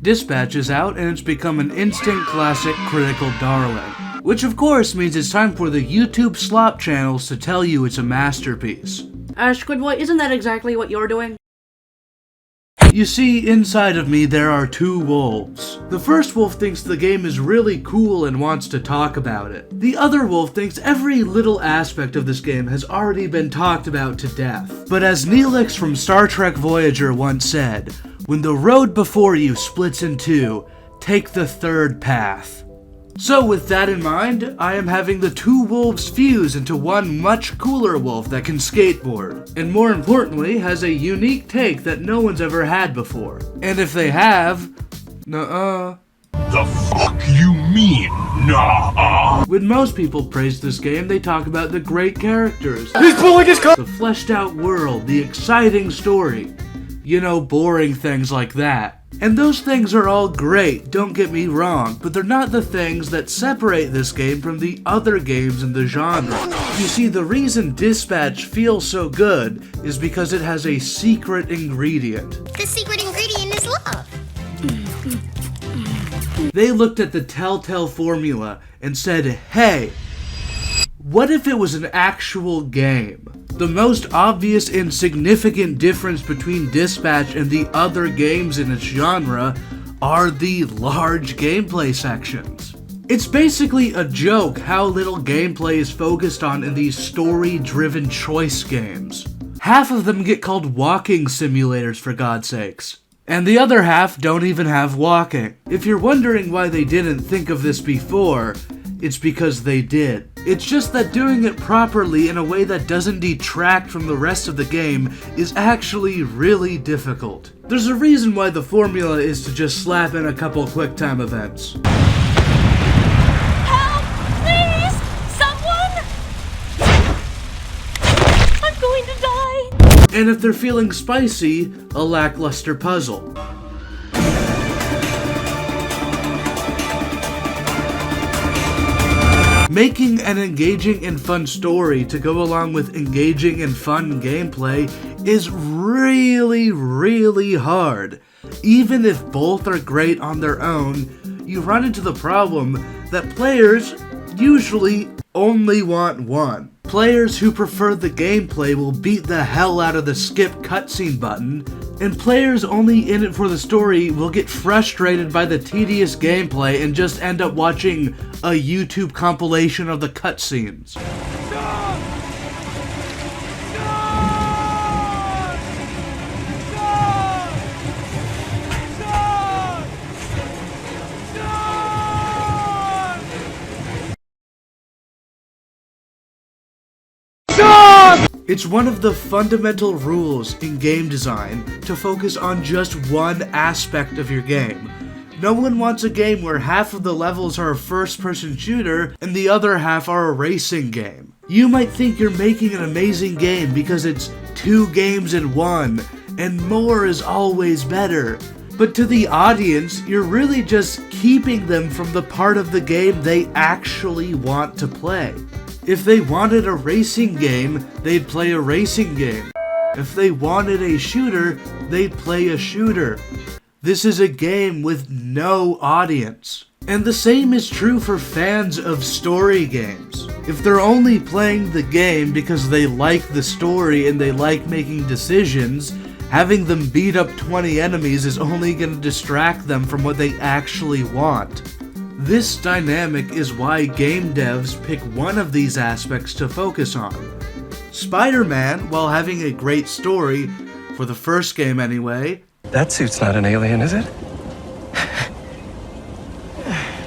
Dispatch is out and it's become an instant classic critical darling. Which of course means it's time for the YouTube slop channels to tell you it's a masterpiece. Squid-Boy, isn't that exactly what you're doing? You see, inside of me there are two wolves. The first wolf thinks the game is really cool and wants to talk about it. The other wolf thinks every little aspect of this game has already been talked about to death. But as Neelix from Star Trek Voyager once said, when the road before you splits in two, take the third path. So with that in mind, I am having the two wolves fuse into one much cooler wolf that can skateboard, and more importantly, has a unique take that no one's ever had before. And if they have, nuh-uh. The fuck you mean, nah? When most people praise this game, they talk about the great characters, the fleshed out world, the exciting story. You know, boring things like that. And those things are all great, don't get me wrong, but they're not the things that separate this game from the other games in the genre. You see, the reason Dispatch feels so good is because it has a secret ingredient. The secret ingredient is love. They looked at the Telltale formula and said, hey, what if it was an actual game? The most obvious and significant difference between Dispatch and the other games in its genre are the large gameplay sections. It's basically a joke how little gameplay is focused on in these story-driven choice games. Half of them get called walking simulators, for God's sakes. And the other half don't even have walking. If you're wondering why they didn't think of this before, it's because they did. It's just that doing it properly in a way that doesn't detract from the rest of the game is actually really difficult. There's a reason why the formula is to just slap in a couple QuickTime events. Help! Please! Someone! I'm going to die! And if they're feeling spicy, a lackluster puzzle. Making an engaging and fun story to go along with engaging and fun gameplay is really, really hard. Even if both are great on their own, you run into the problem that players usually only want one. Players who prefer the gameplay will beat the hell out of the skip cutscene button, and players only in it for the story will get frustrated by the tedious gameplay and just end up watching a YouTube compilation of the cutscenes. It's one of the fundamental rules in game design to focus on just one aspect of your game. No one wants a game where half of the levels are a first-person shooter and the other half are a racing game. You might think you're making an amazing game because it's two games in one, and more is always better. But to the audience, you're really just keeping them from the part of the game they actually want to play. If they wanted a racing game, they'd play a racing game. If they wanted a shooter, they'd play a shooter. This is a game with no audience. And the same is true for fans of story games. If they're only playing the game because they like the story and they like making decisions, having them beat up 20 enemies is only going to distract them from what they actually want. This dynamic is why game devs pick one of these aspects to focus on. Spider-Man, while having a great story, for the first game anyway. That suit's not an alien, is it?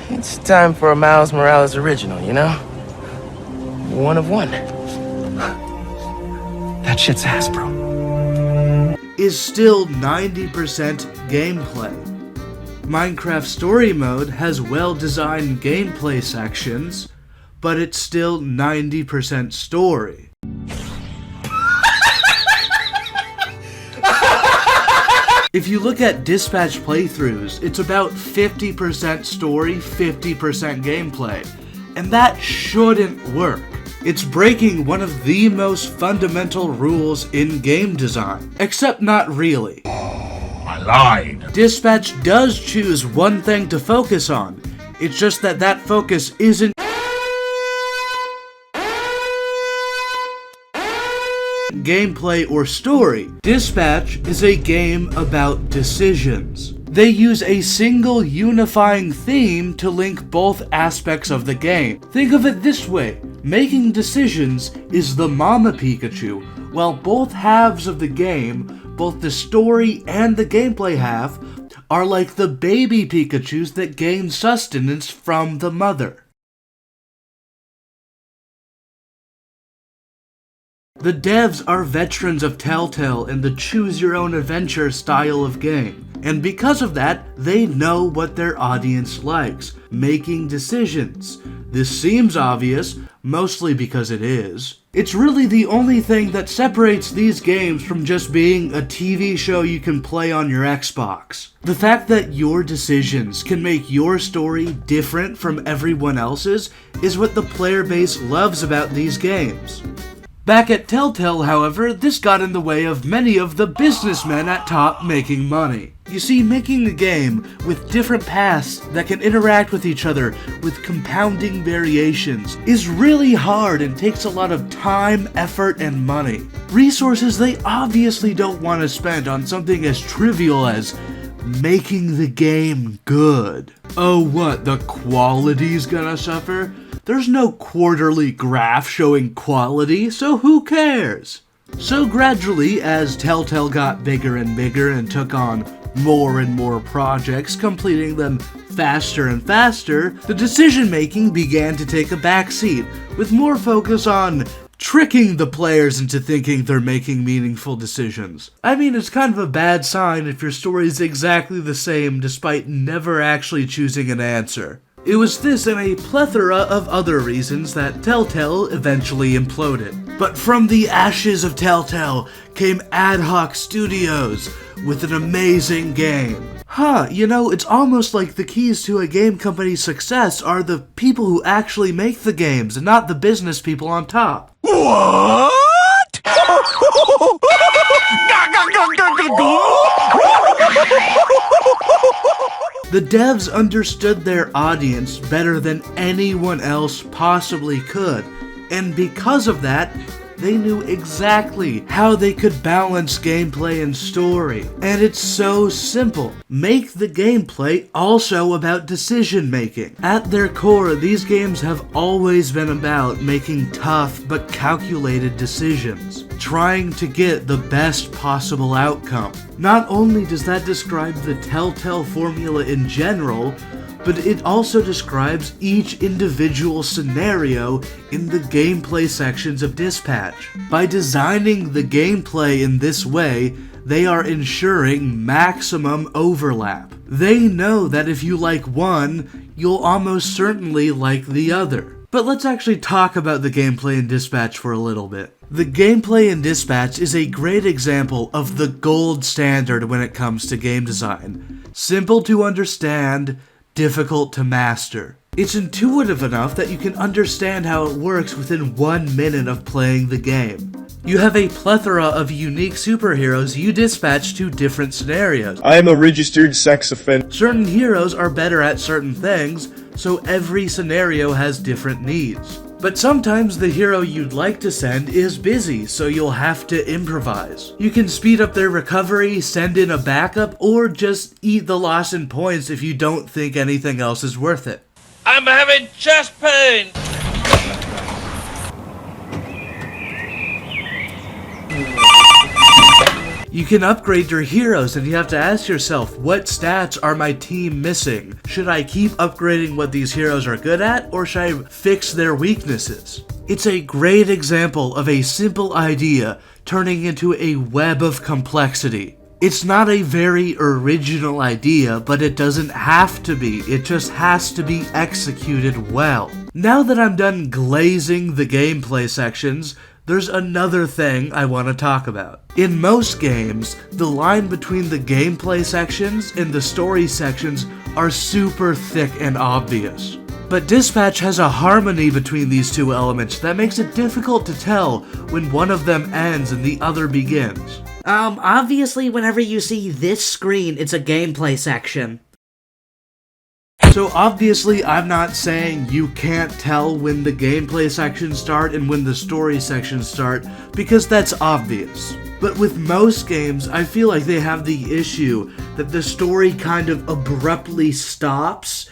It's time for a Miles Morales original, you know? One of one. That shit's ass, bro. Is still 90% gameplay. Minecraft Story Mode has well-designed gameplay sections, but it's still 90% story. If you look at Dispatch playthroughs, it's about 50% story, 50% gameplay, and that shouldn't work. It's breaking one of the most fundamental rules in game design, except not really. I lied. Dispatch does choose one thing to focus on. It's just that that focus isn't gameplay or story. Dispatch is a game about decisions. They use a single unifying theme to link both aspects of the game. Think of it this way: making decisions is the Mama Pikachu, while both halves of the game, both the story and the gameplay half, are like the baby Pikachus that gain sustenance from the mother. The devs are veterans of Telltale in the choose-your-own-adventure style of game, and because of that, they know what their audience likes: making decisions. This seems obvious, mostly because it is. It's really the only thing that separates these games from just being a TV show you can play on your Xbox. The fact that your decisions can make your story different from everyone else's is what the player base loves about these games. Back at Telltale, however, this got in the way of many of the businessmen at top making money. You see, making a game with different paths that can interact with each other with compounding variations is really hard and takes a lot of time, effort, and money. Resources they obviously don't want to spend on something as trivial as making the game good. Oh, what, the quality's gonna suffer? There's no quarterly graph showing quality, so who cares? So gradually, as Telltale got bigger and bigger and took on more and more projects, completing them faster and faster, the decision-making began to take a backseat, with more focus on tricking the players into thinking they're making meaningful decisions. I mean, it's kind of a bad sign if your story is exactly the same despite never actually choosing an answer. It was this and a plethora of other reasons that Telltale eventually imploded. But from the ashes of Telltale came Adhoc Studios with an amazing game. You know, it's almost like the keys to a game company's success are the people who actually make the games and not the business people on top. What? The devs understood their audience better than anyone else possibly could, and because of that, they knew exactly how they could balance gameplay and story. And it's so simple. Make the gameplay also about decision making. At their core, these games have always been about making tough but calculated decisions, trying to get the best possible outcome. Not only does that describe the Telltale formula in general, but it also describes each individual scenario in the gameplay sections of Dispatch. By designing the gameplay in this way, they are ensuring maximum overlap. They know that if you like one, you'll almost certainly like the other. But let's actually talk about the gameplay in Dispatch for a little bit. The gameplay in Dispatch is a great example of the gold standard when it comes to game design. Simple to understand, difficult to master. It's intuitive enough that you can understand how it works within 1 minute of playing the game. You have a plethora of unique superheroes you dispatch to different scenarios. I am a registered sex offender. Certain heroes are better at certain things, so every scenario has different needs. But sometimes the hero you'd like to send is busy, so you'll have to improvise. You can speed up their recovery, send in a backup, or just eat the loss in points if you don't think anything else is worth it. I'm having chest pain! You can upgrade your heroes, and you have to ask yourself, what stats are my team missing? Should I keep upgrading what these heroes are good at, or should I fix their weaknesses? It's a great example of a simple idea turning into a web of complexity. It's not a very original idea, but it doesn't have to be. It just has to be executed well. Now that I'm done glazing the gameplay sections, there's another thing I want to talk about. In most games, the line between the gameplay sections and the story sections are super thick and obvious. But Dispatch has a harmony between these two elements that makes it difficult to tell when one of them ends and the other begins. Obviously whenever you see this screen, it's a gameplay section. So obviously I'm not saying you can't tell when the gameplay sections start and when the story sections start, because that's obvious. But with most games, I feel like they have the issue that the story kind of abruptly stops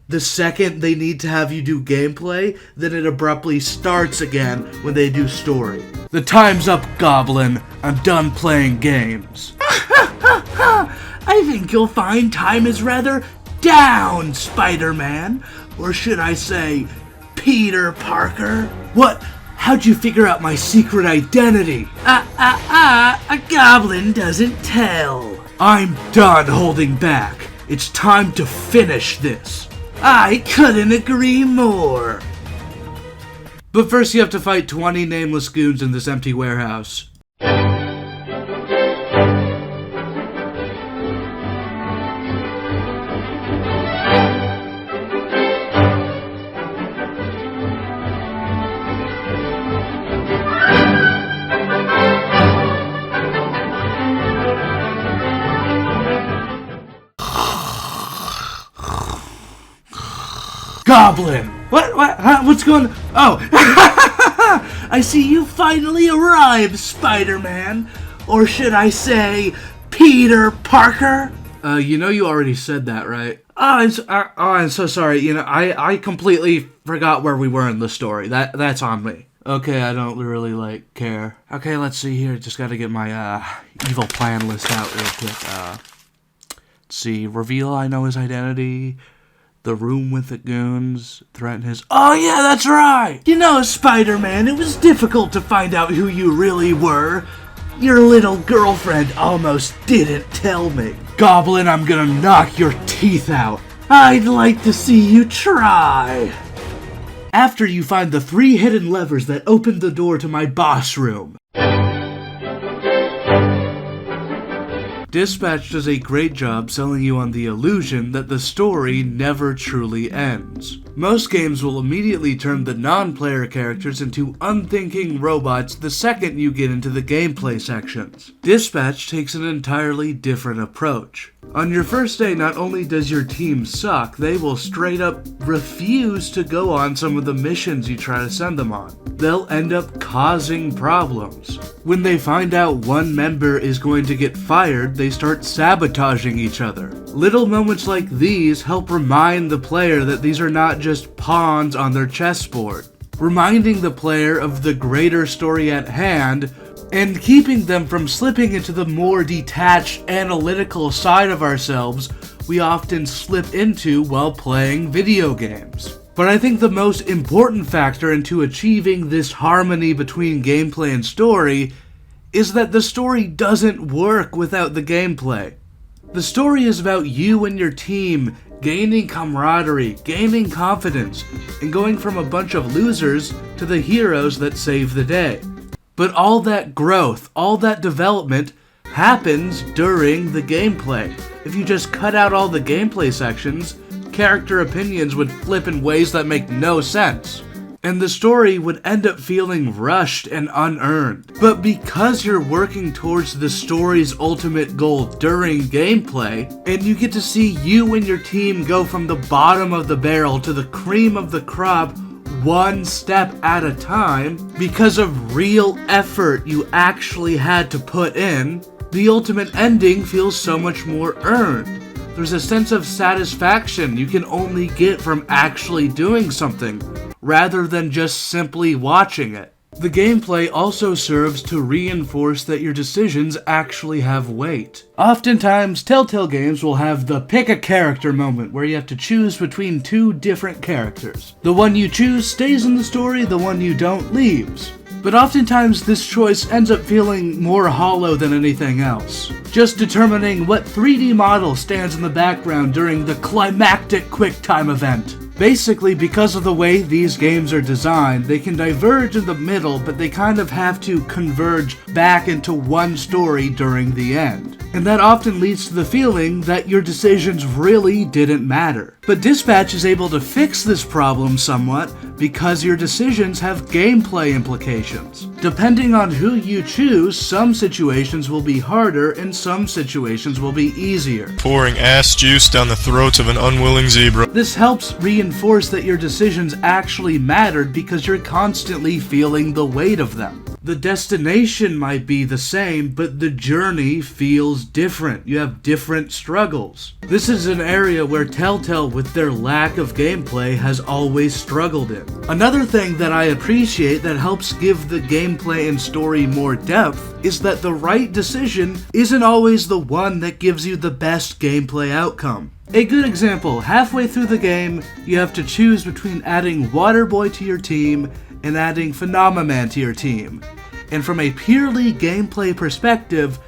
the second they need to have you do gameplay, then it abruptly starts again when they do story. The time's up, Goblin. I'm done playing games. I think you'll find time is rather down, Spider-Man. Or should I say, Peter Parker? What? How'd you figure out my secret identity? A goblin doesn't tell. I'm done holding back. It's time to finish this. I couldn't agree more. But first you have to fight 20 nameless goons in this empty warehouse. Goblin! What? Huh? What's going on? Oh! I see you finally arrived, Spider-Man. Or should I say, Peter Parker? You know you already said that, right? I'm so sorry. You know, I completely forgot where we were in the story. That's on me. Okay, I don't really, care. Okay, let's see here. Just gotta get my, evil plan list out real quick. Let's see. Reveal I know his identity. The room with the goons, threaten his... Oh yeah, that's right! You know, Spider-Man, it was difficult to find out who you really were. Your little girlfriend almost didn't tell me. Goblin, I'm gonna knock your teeth out. I'd like to see you try. After you find the 3 hidden levers that open the door to my boss room. Dispatch does a great job selling you on the illusion that the story never truly ends. Most games will immediately turn the non-player characters into unthinking robots the second you get into the gameplay sections. Dispatch takes an entirely different approach. On your first day, not only does your team suck, they will straight up refuse to go on some of the missions you try to send them on. They'll end up causing problems. When they find out one member is going to get fired, they start sabotaging each other. Little moments like these help remind the player that these are not just pawns on their chessboard, reminding the player of the greater story at hand and keeping them from slipping into the more detached, analytical side of ourselves we often slip into while playing video games. But I think the most important factor into achieving this harmony between gameplay and story is that the story doesn't work without the gameplay. The story is about you and your team gaining camaraderie, gaining confidence, and going from a bunch of losers to the heroes that save the day. But all that growth, all that development happens during the gameplay. If you just cut out all the gameplay sections, character opinions would flip in ways that make no sense. And the story would end up feeling rushed and unearned. But because you're working towards the story's ultimate goal during gameplay, and you get to see you and your team go from the bottom of the barrel to the cream of the crop one step at a time, because of real effort you actually had to put in, the ultimate ending feels so much more earned. There's a sense of satisfaction you can only get from actually doing something, rather than just simply watching it. The gameplay also serves to reinforce that your decisions actually have weight. Oftentimes, Telltale games will have the pick a character moment where you have to choose between 2 different characters. The one you choose stays in the story, the one you don't leaves. But oftentimes this choice ends up feeling more hollow than anything else. Just determining what 3D model stands in the background during the climactic QuickTime event. Basically, because of the way these games are designed, they can diverge in the middle, but they kind of have to converge back into one story during the end. And that often leads to the feeling that your decisions really didn't matter. But Dispatch is able to fix this problem somewhat because your decisions have gameplay implications. Depending on who you choose, some situations will be harder and some situations will be easier. Pouring ass juice down the throats of an unwilling zebra. This helps reinforce that your decisions actually mattered because you're constantly feeling the weight of them. The destination might be the same, but the journey feels different. You have different struggles. This is an area where Telltale, with their lack of gameplay, has always struggled in. Another thing that I appreciate that helps give the gameplay and story more depth is that the right decision isn't always the one that gives you the best gameplay outcome. A good example, halfway through the game, you have to choose between adding Waterboy to your team and adding Phenomenon to your team. And from a purely gameplay perspective,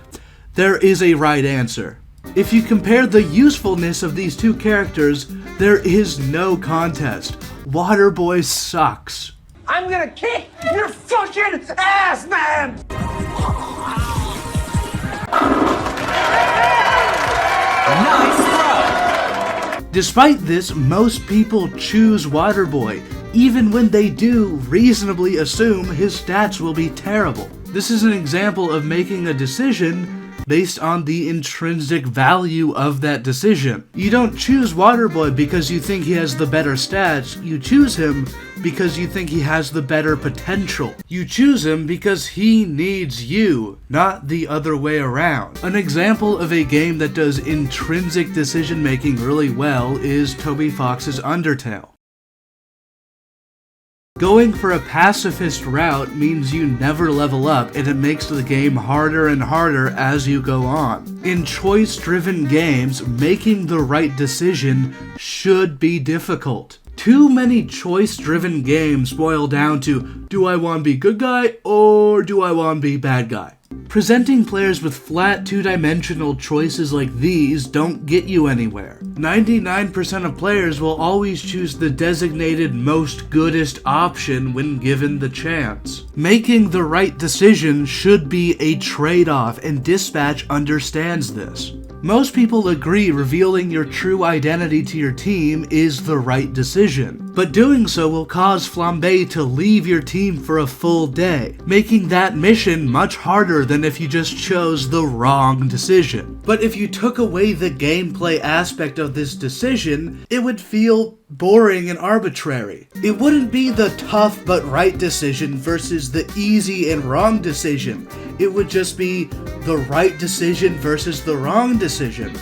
there is a right answer. If you compare the usefulness of these two characters, there is no contest. Waterboy sucks. I'm gonna kick your fucking ass, man! Despite this, most people choose Waterboy, even when they do reasonably assume his stats will be terrible. This is an example of making a decision based on the intrinsic value of that decision. You don't choose Waterboy because you think he has the better stats, you choose him because you think he has the better potential. You choose him because he needs you, not the other way around. An example of a game that does intrinsic decision making really well is Toby Fox's Undertale. Going for a pacifist route means you never level up, and it makes the game harder and harder as you go on. In choice-driven games, making the right decision should be difficult. Too many choice-driven games boil down to, do I want to be good guy or do I want to be bad guy? Presenting players with flat two-dimensional choices like these don't get you anywhere. 99% of players will always choose the designated most goodest option when given the chance. Making the right decision should be a trade-off, and Dispatch understands this. Most people agree revealing your true identity to your team is the right decision, but doing so will cause Flambe to leave your team for a full day, making that mission much harder than if you just chose the wrong decision. But if you took away the gameplay aspect of this decision, it would feel boring and arbitrary. It wouldn't be the tough but right decision versus the easy and wrong decision. It would just be the right decision versus the wrong decision.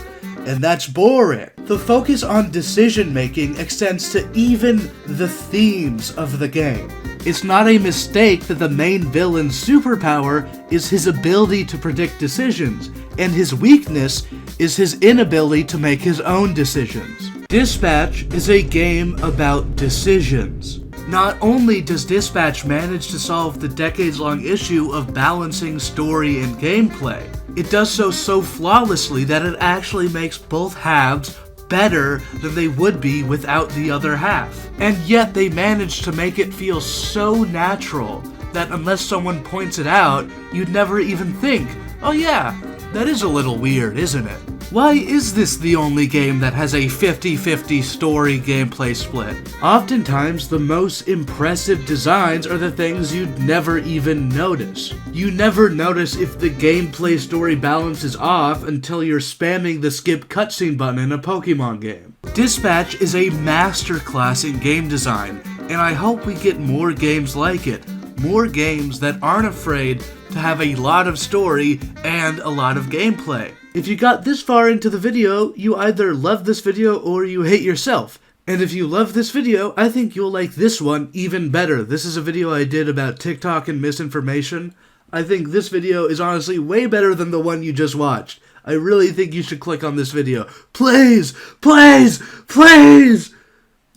And that's boring. The focus on decision making extends to even the themes of the game. It's not a mistake that the main villain's superpower is his ability to predict decisions, and his weakness is his inability to make his own decisions. Dispatch is a game about decisions. Not only does Dispatch manage to solve the decades-long issue of balancing story and gameplay, it does so flawlessly that it actually makes both halves better than they would be without the other half. And yet they manage to make it feel so natural that unless someone points it out, you'd never even think, oh yeah, that is a little weird, isn't it? Why is this the only game that has a 50-50 story gameplay split? Oftentimes, the most impressive designs are the things you'd never even notice. You never notice if the gameplay story balance is off until you're spamming the skip cutscene button in a Pokemon game. Dispatch is a masterclass in game design, and I hope we get more games like it. More games that aren't afraid to have a lot of story and a lot of gameplay. If you got this far into the video, you either love this video or you hate yourself. And if you love this video, I think you'll like this one even better. This is a video I did about TikTok and misinformation. I think this video is honestly way better than the one you just watched. I really think you should click on this video. Please, please, please!